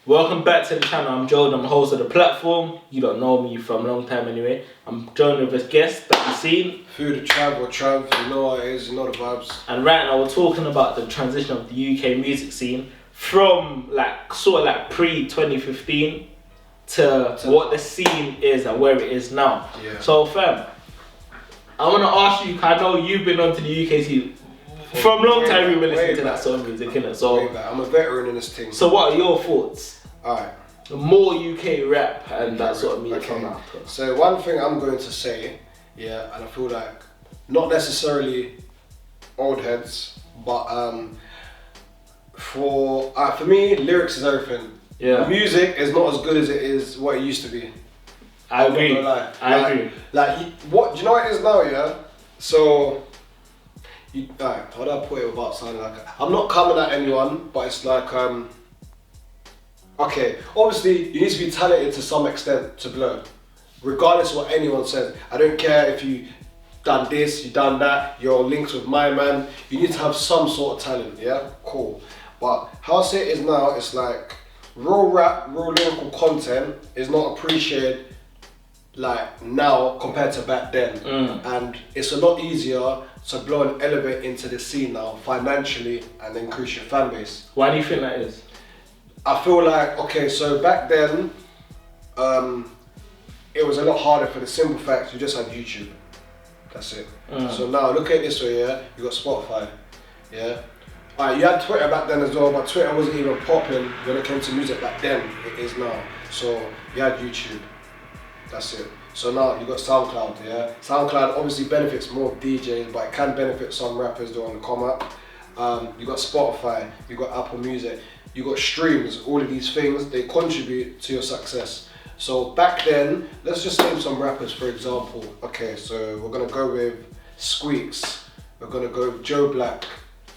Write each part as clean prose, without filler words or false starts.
Welcome back to the channel. I'm Joe, I'm the host of the platform. You don't know me from a long time anyway. I'm joined with a guest that you've seen. Through the TRAV or TRAV, you know what it is, you know the vibes. And right now we're talking about the transition of the UK music scene from sort of pre-2015 to what the scene is and where it is now. Yeah. So fam, I want to ask you, 'cause I know you've been onto the UK scene from a long time. You've been listening to that sort of music, innit? So I'm a veteran in this thing. So what are your thoughts? Alright. More UK rap and that sort of music from now. So one thing I'm going to say, and I feel like not necessarily old heads, but for me, lyrics is everything. Yeah. Music is not as good as it is what it used to be. I agree. I agree. What do you know what it is now? Yeah. So. How do I put it without sounding like I'm not coming at anyone, but it's like okay, obviously you need to be talented to some extent to blow, regardless of what anyone says. I don't care if you done this, you done that, you're linked with my man. You need to have some sort of talent, yeah, cool. But how I say it is now, it's like real rap, real lyrical content is not appreciated like now compared to back then, and it's a lot easier to blow and elevate into the scene now financially and increase your fan base. Why do you think that is? I feel like, okay, so back then it was a lot harder for the simple fact you just had YouTube. That's it. So now look at it this way, yeah, you got Spotify, yeah. You had Twitter back then as well, but Twitter wasn't even popping when it came to music back then. It is now. So you had YouTube. That's it. So now you got SoundCloud, yeah? SoundCloud obviously benefits more DJs, but it can benefit some rappers that are on the come up. You got Spotify, you got Apple Music, you got streams, all of these things, they contribute to your success. So back then, let's just name some rappers for example. Okay, so we're gonna go with Squeaks, we're gonna go with Joe Black,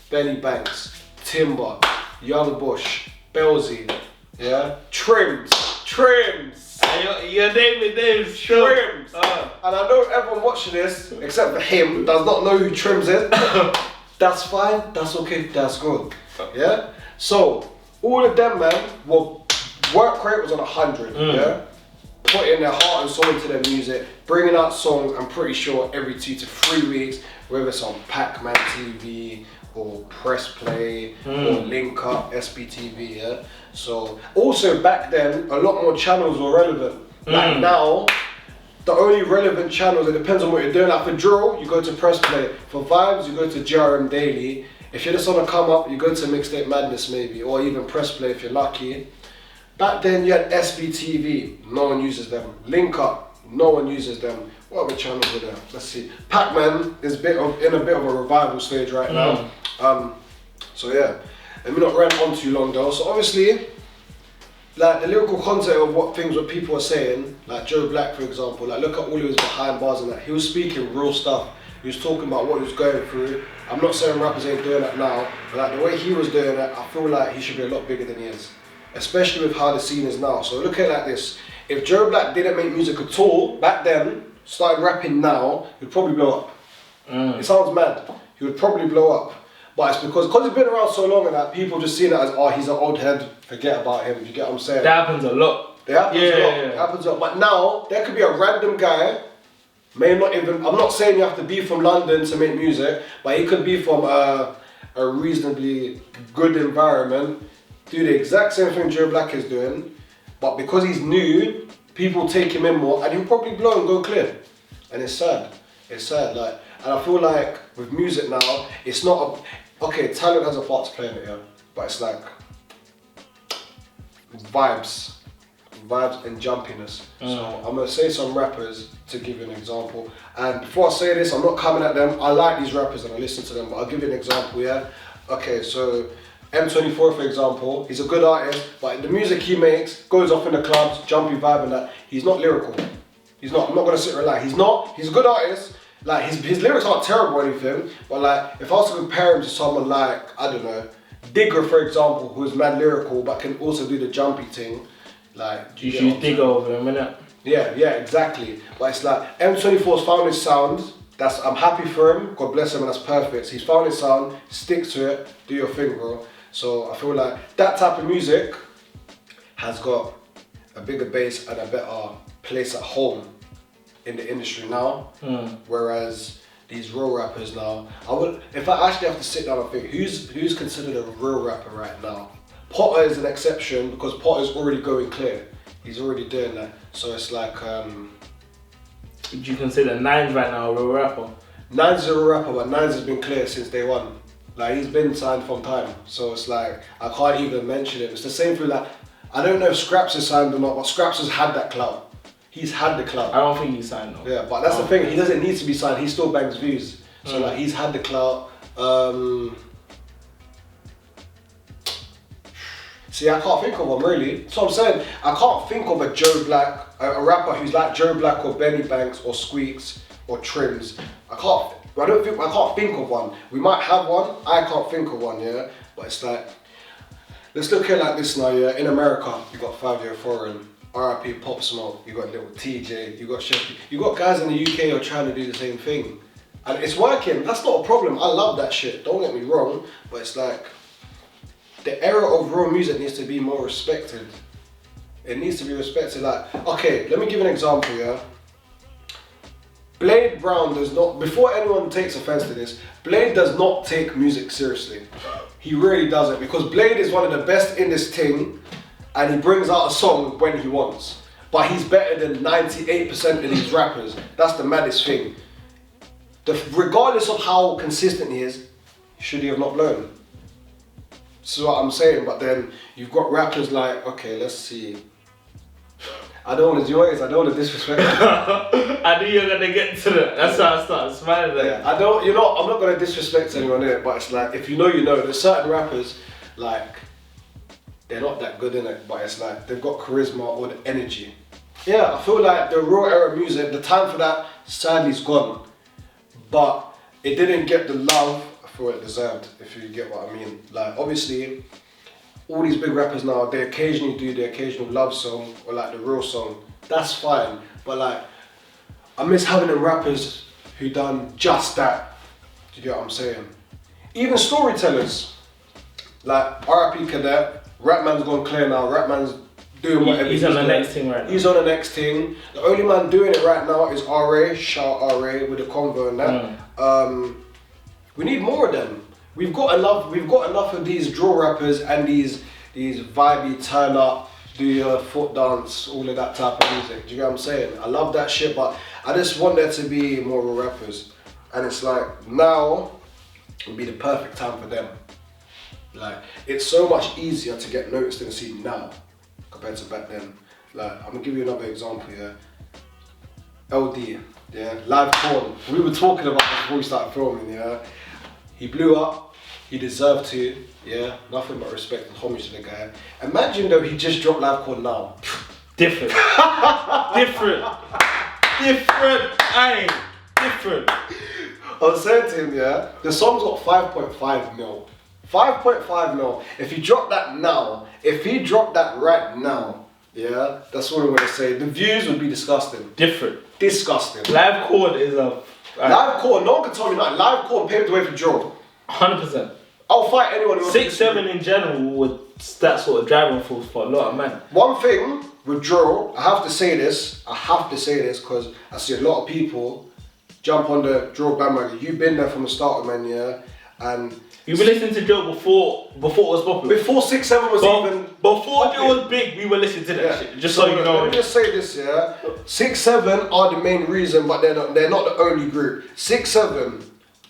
Benny Banks, Timber, Young Bush, Belzy, yeah? Trims. Your name is names Trims. And I know everyone watching this, except for him, does not know who Trims is. That's fine, that's okay, that's good. Yeah? So, all of them, man, work rate was on 100, yeah? Putting their heart and soul into their music, bringing out songs, I'm pretty sure every 2 to 3 weeks, whether it's on Pac-Man TV, or Press Play, or Link Up, SBTV, yeah? So, also back then, a lot more channels were relevant. Like now, the only relevant channels, it depends on what you're doing. Like for drill, you go to Press Play. For vibes, you go to GRM Daily. If you're just on a come up, you go to Mixtape Madness maybe, or even Press Play if you're lucky. Back then, you had SBTV, no one uses them. Link Up, no one uses them. What other channels were there? Let's see. Pac-Man is in a bit of a revival stage right now. So yeah, let me not rant on too long though. So obviously, like the lyrical content of what people are saying, like Joe Black for example, like look at all of his behind bars and that. He was speaking real stuff. He was talking about what he was going through. I'm not saying rappers ain't doing that now, but like the way he was doing it, I feel like he should be a lot bigger than he is. Especially with how the scene is now. So look at it like this. If Joe Black didn't make music at all back then, started rapping now, he'd probably blow up. It sounds mad. He would probably blow up. But it's because he's been around so long and that people just see that as, oh, he's an old head, forget about him. You get what I'm saying? That happens a lot. It happens a lot. It happens a lot. But now, there could be a random guy, I'm not saying you have to be from London to make music, but he could be from a reasonably good environment, do the exact same thing Joe Black is doing, but because he's new, people take him in more and he'll probably blow and go clear. And it's sad. It's sad. And I feel like with music now, it's not okay, talent has a part to play in it, yeah, but it's like vibes and jumpiness. So I'm gonna say some rappers to give you an example. And before I say this, I'm not coming at them. I like these rappers and I listen to them, but I'll give you an example, yeah? Okay, so M24 for example, he's a good artist, but the music he makes goes off in the clubs, jumpy vibe and that. He's not lyrical. He's not. I'm not gonna sit and lie. He's not. He's a good artist. Like his lyrics aren't terrible or anything, but like if I was to compare him to someone like, I don't know, Digger for example, who's mad lyrical but can also do the jumpy thing, like you should Digger over him, innit? Yeah, exactly. But it's like M24's found his sound. I'm happy for him. God bless him, and that's perfect. He's found his sound. Stick to it. Do your thing, bro. So I feel like that type of music has got a bigger base and a better place at home in the industry now. Whereas these real rappers now, if I actually have to sit down and think, who's considered a real rapper right now? Potter is an exception because Potter's already going clear. He's already doing that. So it's like, would you consider Nines right now a real rapper? Nines is a real rapper, but Nines has been clear since day one. Like, he's been signed from time. So it's like, I can't even mention it. It's the same thing, like, I don't know if Scraps is signed or not, but Scraps has had that clout. He's had the clout. I don't think he's signed though. Yeah, but that's the thing, he doesn't need to be signed, he still bangs views. So like, he's had the clout. See, I can't think of one really. So I'm saying, I can't think of a Joe Black, a rapper who's like Joe Black or Benny Banks or Squeaks or Trims. I can't think of one. We might have one, I can't think of one, yeah? But it's like, let's look at it like this now, yeah? In America, you got 5 Year Foreign, RIP Pop Smoke, you got Little TJ, you got Sheffy. You got guys in the UK who are trying to do the same thing. And it's working, that's not a problem. I love that shit, don't get me wrong, but it's like, the era of real music needs to be more respected. It needs to be respected. Like, okay, let me give an example, yeah? Blade Brown does not, before anyone takes offense to this, Blade does not take music seriously. He really doesn't, because Blade is one of the best in this thing, and he brings out a song when he wants. But he's better than 98% of these rappers. That's the maddest thing. Regardless of how consistent he is, should he have not blown? This is what I'm saying, but then you've got rappers like, okay, let's see. I don't want to do it, I don't want to disrespect him. I knew you were going to get to that. That's how I started smiling there. Yeah, I'm not going to disrespect anyone in it, but it's like, if you know, you know. There's certain rappers, like, they're not that good in it, but it's like, they've got charisma or the energy. Yeah, I feel like the raw era music, the time for that, sadly, is gone. But it didn't get the love for it deserved, if you get what I mean. Like, obviously, all these big rappers now, they occasionally do the occasional love song or like the real song. That's fine, but like, I miss having them rappers who done just that. Do you get what I'm saying? Even storytellers, like RIP Cadet, Rapman's gone clear now. Rapman's doing whatever he's on the next thing right now. He's on the next thing. The only man doing it right now is RA, shout RA with the convo and that. We need more of them. We've got enough of these drill rappers and these vibey turn up, do your foot dance, all of that type of music. Do you get what I'm saying? I love that shit, but I just want there to be more real rappers. And it's like, now would be the perfect time for them. Like, it's so much easier to get noticed in the scene now compared to back then. Like, I'm gonna give you another example, yeah. LD, yeah, Live Corn. We were talking about this before we started filming, yeah. He blew up, he deserved to, yeah. Nothing but respect and homage to the guy. Imagine though he just dropped Live Corn now. Different. Different. Different. I was saying to him, yeah, the song's got 5.5 mil. 5.5 mil. If he dropped that now, if he dropped that right now, yeah, that's what I'm gonna say. The views would be disgusting. Different. Disgusting. Live Corn is a... Live Corn, no one can tell me nothing. Live Corn paved the way for Joe. 100%. I'll fight anyone who wants 6-7 in general with that sort of driving force for a lot of men. One thing with Joe, I have to say this because I see a lot of people jump on the Joe bandwagon. You've been there from the start, man, yeah? And you were listening to Joe before it was popular. Before 6-7 was even... Before Joe was big, we were listening to that shit. Just so you know. Let me just say this, yeah? 6-7 are the main reason, but they're not the only group. 6-7,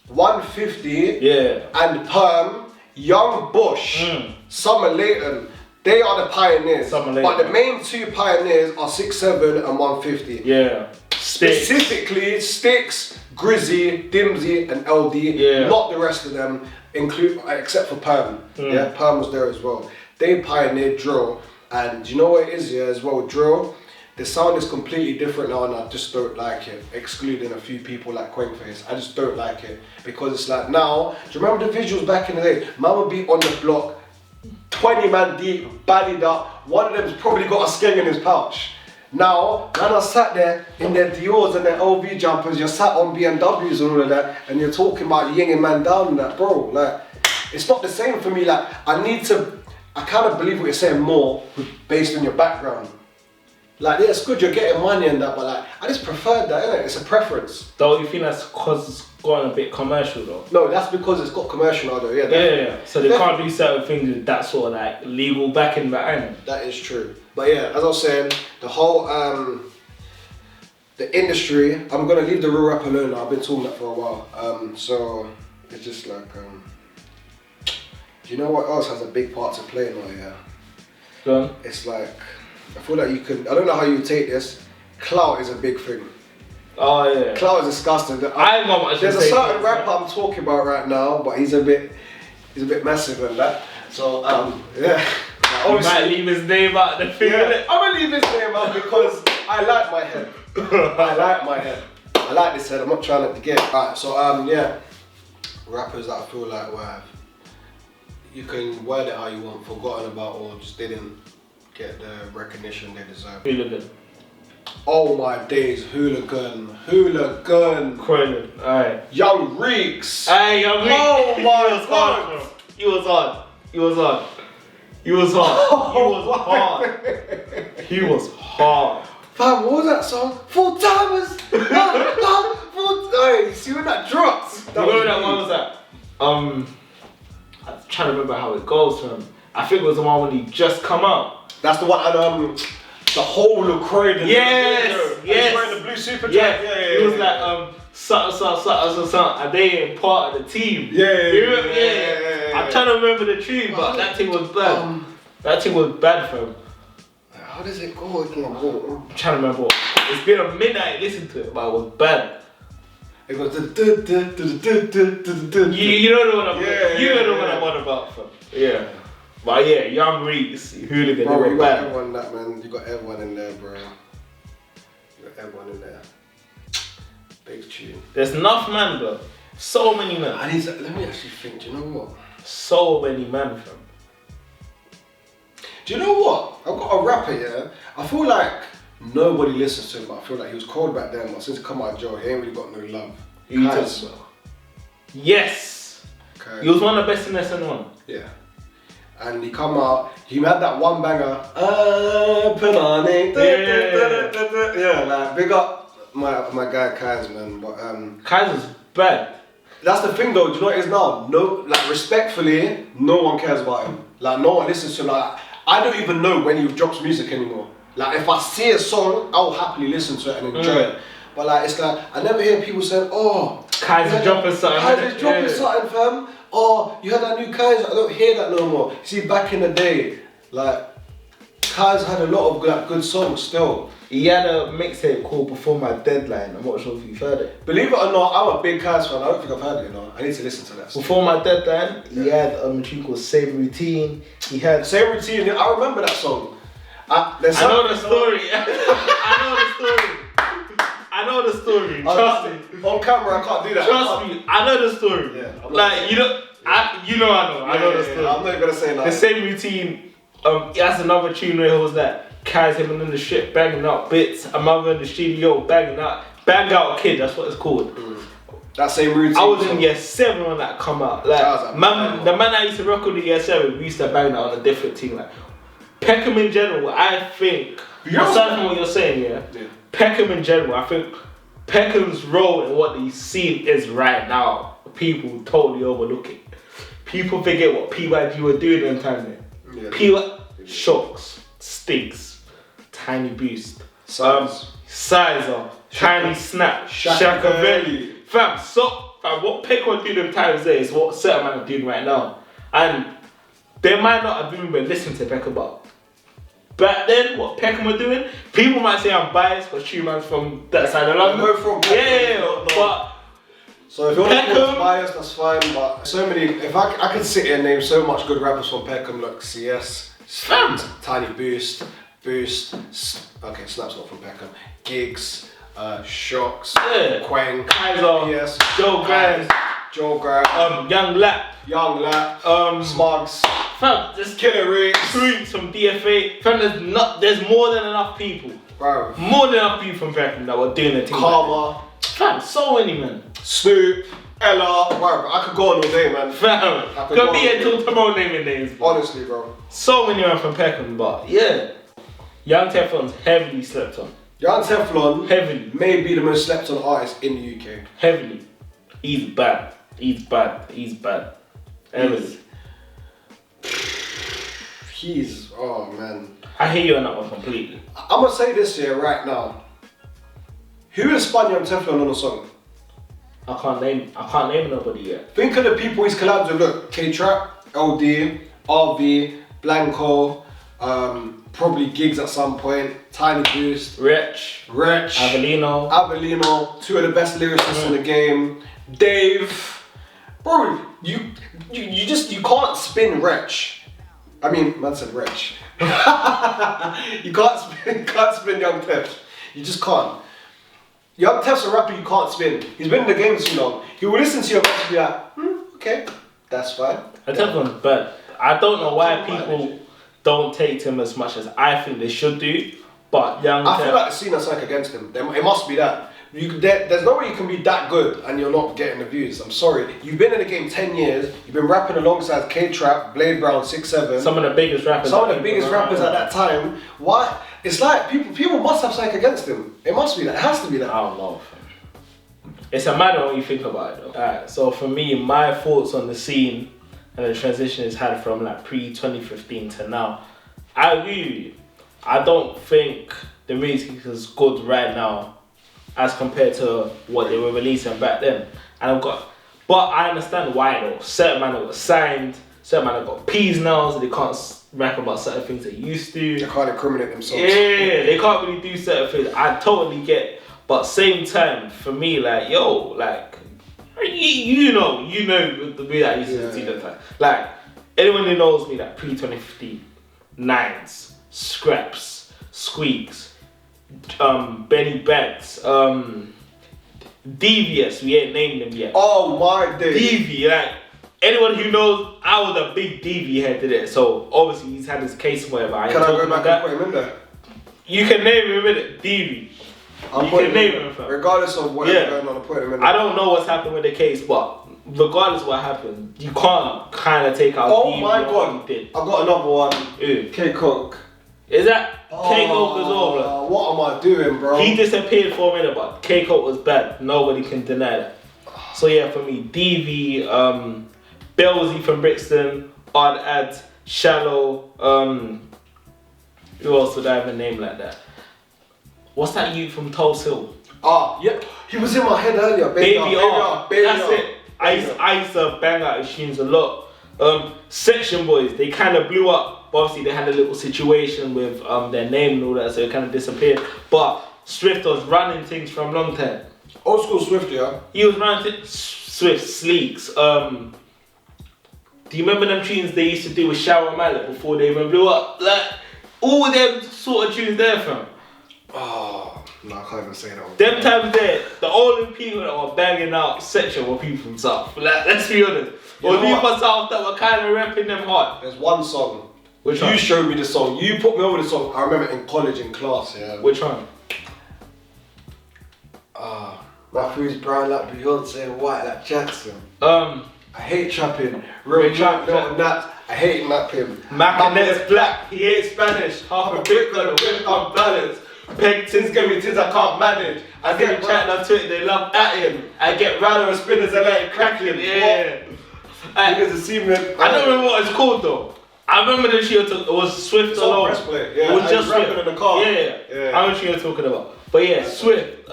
150, yeah, and Perm, Young Bush, Summer Layton, they are the pioneers. But the main two pioneers are 6-7 and 150. Yeah. Specifically, Sticks, Grizzy, Dimsy, and LD. Yeah. Not the rest of them, except for Perm. Yeah, Perm was there as well. They pioneered drill, and you know what it is, yeah, as well, drill. The sound is completely different now, and I just don't like it. Excluding a few people like Quankface, I just don't like it because it's like now. Do you remember the visuals back in the day? Man would be on the block, 20 man deep, ballied up. One of them's probably got a skeng in his pouch. Now, man are sat there in their Dior's and their LV jumpers, you're sat on BMWs and all of that, and you're talking about yinging man down and that, bro. Like, it's not the same for me. Like, I need to I kind of believe what you're saying more based on your background. Like, yeah, it's good you're getting money and that, but like, I just prefer that, innit? It's a preference. Though you think that's because it's gone a bit commercial though? No, that's because it's got commercial now though, yeah. Yeah. So they can't do certain things with that sort of like legal backing behind. That is true. But yeah, as I was saying, the whole, the industry, I'm gonna leave the real rap alone now. I've been talking that for a while. So it's just like, do you know what else has a big part to play now, yeah? Go on. It's like, I feel like you can, I don't know how you take this, clout is a big thing. Oh yeah. Clout is disgusting. I know what There's a certain rapper I'm talking about right now, but he's a bit massive than that. So yeah. You might leave his name out the thing. Yeah, I'm gonna leave his name out because I like my head. I like my head. I like this head. I'm not trying to get. Alright, so yeah, rappers that I feel like were, you can word it how you want, forgotten about, or just didn't get the recognition they deserve. Hooligan. Oh my days, Hooligan. Croydon. Alright. Young Reeks. Hey, Young Reeks. Oh my god. He was hard. He was hard. He was hard. Fam, what was that song? Full timers. Hey, see when that drops. That one was that? I'm trying to remember how it goes for him. I think it was the one when he just come out. That's the one and the whole of Croydon. Yes. He's wearing the blue super jacket. Yeah. It was like something, and they ain't part of the team. Yeah. I'm trying to remember the tune, but that thing was bad. That thing was bad for him. How does it go again? I'm trying to remember. It's been a minute I listened to it, but it was bad. It goes. You know the one I'm about. You know the one I'm on about, fam. Yeah. But yeah, Young Reeks, Hooligan, Bro, they were you got bad. everyone that, man. You got everyone in there, bro. You got everyone in there. Big tune. There's enough man, bro. So many men. Let me actually think. Do you know what? So many men, fam. Do you know what? I've got a rapper, yeah. I feel like nobody listens to him, but I feel like he was cold back then. But since he come out of jail, he ain't really got no love. Kaz. Yes. Okay. He was one of the best in SN1. Yeah. And he come out, he had that one banger, put on it. Yeah, like big up my guy Kaz, man. But Kaz is bad. that's the thing though, do you know what it is now? No, like respectfully, no one cares about him. Like no one listens to him. Like I don't even know when he drops music anymore. Like if I see a song, I'll happily listen to it and enjoy it. But like it's like I never hear people saying, oh, Kaz is dropping something. Kaz is dropping something, fam. Oh, you heard that new Kaz? I don't hear that no more. See, back in the day, like Kaz had a lot of like, good songs still. He had a mixtape called Before My Deadline. I'm not sure if you've heard it. Believe it or not, I'm a big Kaz fan. I don't think I've heard it, you know. I need to listen to that. Before My Deadline, he had a tune called Same Routine. He had Same Routine. I remember that song. I know the story. I know the story. Trust me. On camera, I can't do that. Trust me. I know the story. Yeah, like you know, I know the story. I'm not gonna say that. The Same Routine. That's another tune where it was that Kaz him in the shit banging out bits. A mother in the studio bang out kid. That's what it's called. That Same Routine. I was in year 7 when that come out. Like the man I used to rock with in year 7, we used to bang that on a different team. Like Peckham in general, I think. Aside from what you're saying, yeah. Peckham in general, I think Peckham's role in what he's seen is right now. People totally overlook it. People forget what PYG were doing in time there. Shocks, Stinks, Tiny Boost, Sizer, Tiny Snap, Shakavelli. Fam, what Peckham were doing in times there is what certain man are doing right now. And they might not have even been listening to Peckham, but back then, what Peckham were doing, people might say I'm biased because Truman's from that side of London. We're from Peckham. But so if you're not biased, that's fine. But so many, if I could sit here and name so much good rappers from Peckham, like CS, Tiny Boost, okay, Snap's not from Peckham, Gigs, Shocks, Quang, Kaiser, yes, Joe Grimes, Young Lap, Smugs, fam, just Killer Reeks, Troops from DFA. Fam, there's more than enough people. bro. More than enough people from Peckham that were doing the thing. Karma. Fam, so many men. Snoop, Ella, whatever. I could go on all day, man. Fam, could be here till tomorrow naming names. Bro. Honestly, bro. So many men from Peckham, but yeah. Young Teflon's heavily slept on. Young Teflon Heavily. may be the most slept on artist in the UK. Heavily. He's bad. He's bad. He's bad. Heavily. Oh man. I hear you on that one completely. I'm gonna say this here right now. Who has spun Young Teflon on a song? I can't name nobody yet. Think of the people he's collabed with. Look, K-Trap, LD, RV, Blanco, probably Gigs at some point, Tiny Boost, Wretch, Avellino, two of the best lyricists in the game, Dave. Bro, you can't spin Wretch. I mean, man said Wretch. you can't spin Young Tef. You just can't. Young Tef's a rapper you can't spin. He's been in the game too long. He will listen to your verse and be like, okay, that's fine. I tell them, but I don't know why people don't take him as much as I think they should do. But Young Tef, I feel like the scene has like against him. It must be that. There's no way you can be that good and you're not getting the views. I'm sorry. You've been in the game 10 years. You've been rapping alongside K-Trap, Blade Brown, 6'7". Some of the biggest rappers. At that time. Why? It's like people must have something against him. It must be that. It has to be that. I don't know. It's a matter when you think about it though. Alright, so for me, my thoughts on the scene and the transition it's had from like pre-2015 to now, I agree with you. I don't think the music is good right now as compared to what they were releasing back then. But I understand why though. Certain men have got signed, certain men have got P's now, so they can't rap about certain things they used to. They can't incriminate themselves. Yeah, they can't really do certain things. I totally get it. But same time, for me, like, yo, like, you know the way I used to see that time. Like, anyone who knows me, like, pre-2015, Nines, Scraps, Squeaks, Benny Banks, Devious, we ain't named them yet. Oh my day. Devi, like, anyone who knows, I was a big Devi head to it. So, obviously, he's had his case or whatever. Can I go back and put him in there? You can name him in it, Devi. You can name him, fam. Regardless of whatever's going on, put him in there. I don't know what's happened with the case, but regardless of what happened, you can't kind of take out Devi. Oh my god, I've got another one. K Cook. Is that K Coke as well, bro? What am I doing, bro? He disappeared for a minute, but K Coke was bad. Nobody can deny that. So yeah, for me, DV, Belzy from Brixton, Odd Ad, Shallow, who else would I have a name like that? What's that youth from Tulse Hill? Yeah, he was in my head earlier. Baby R. That's it. I used to bang out his tunes a lot. Section Boys, they kind of blew up. But obviously, they had a little situation with their name and all that, so it kind of disappeared. But Swift was running things from long time. Old school Swift, yeah. He was running Swift, Sleeks. Do you remember them tunes they used to do with Shower Mallet before they even blew up? Like, all them sort of tunes there from. Oh, no, I can't even say that one. Them times there, the only people that were banging out Section were people from South. Like, let's be honest. Or people from South that were kind of rapping them hard. There's one song. Which one? You showed me the song. You put me over the song. I remember in college in class, yeah. Which one? My food's brown like Beyonce and white like Jackson. I hate trapping. Real trap, not naps. I hate napping. Macanet's black, he hates Spanish. Half a brick on the whip on balance. Peg tins, give me tins I can't manage. I get chatting on Twitter, they love at him. I get round with spinners and let it crackling. Yeah. Because the semen. I don't remember what it's called though. I remember the shit it was Swift alone. Yeah, it was just Swift in the car. Yeah. I know what you're talking about. But yeah, Swift,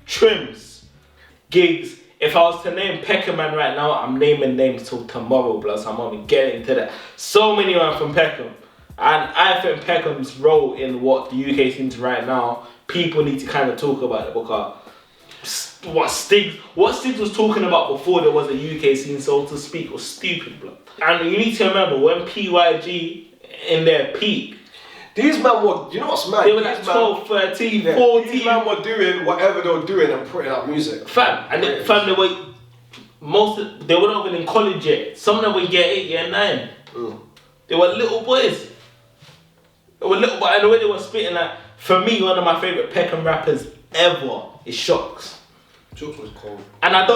Trims, Gigs. If I was to name Peckham Man right now, I'm naming names till tomorrow, plus I'm only getting into that. So many are from Peckham. And I think Peckham's role in what the UK seems right now, people need to kind of talk about it because what Stiggs was talking about before there was a UK scene, so to speak, was stupid, bro. And you need to remember when PYG in their peak, these men were, you know what's mad? They were like 12, 13, 14. These men were doing whatever they were doing and putting out music. Fam, and they were, they were not even in college yet. Some of them were year 8, year 9. They were little boys. They were little boys, and the way they were spitting, like, for me, one of my favourite Peckham rappers ever is Shocks. Shocks was cold. And I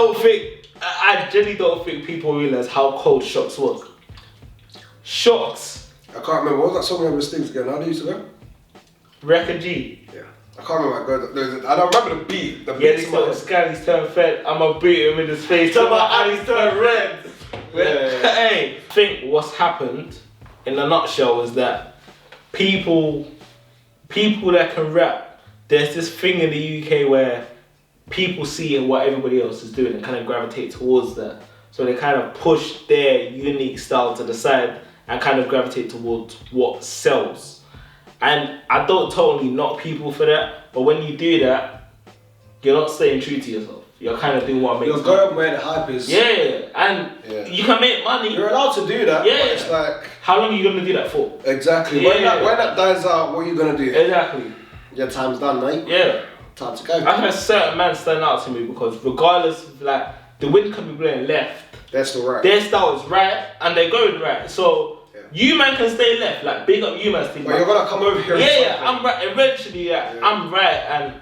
genuinely don't think people realise how cold Shocks was. Shocks. I can't remember, what was that song with Stings again? How do you used to go? Record G. Yeah. I can't remember. I don't remember the beat. The Yeah, beat these little scallies turn fed. I'ma beat him in his face till my eyes turn red. Hey, I think what's happened in a nutshell is that people that can rap, there's this thing in the UK where people see what everybody else is doing and kind of gravitate towards that. So they kind of push their unique style to the side and kind of gravitate towards what sells. And I don't totally knock people for that, but when you do that, you're not staying true to yourself. You're kind of doing what makes You're going where the hype is. Yeah, and you can make money. You're allowed to do that. Yeah. But it's like, how long are you gonna do that for? Exactly. Yeah. When that dies out, what are you gonna do? Exactly. Your time's done, mate. Yeah. Time to go. I think a certain man stand out to me because regardless of like the wind can be blowing left, they're still right. their style is right and they're going right. So you man can stay left, like big up you man. But you're gonna come over here. Yeah, I'm right. Eventually, I'm right, and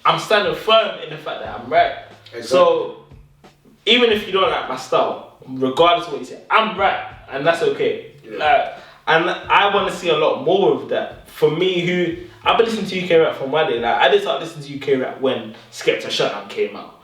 I'm standing firm in the fact that I'm right. Exactly. So even if you don't like my style, regardless of what you say, I'm right, and that's okay. Yeah. Like, and I want to see a lot more of that. For me, I've been listening to UK rap from my day. Like I did start listening to UK rap when Skepta Shutdown came out.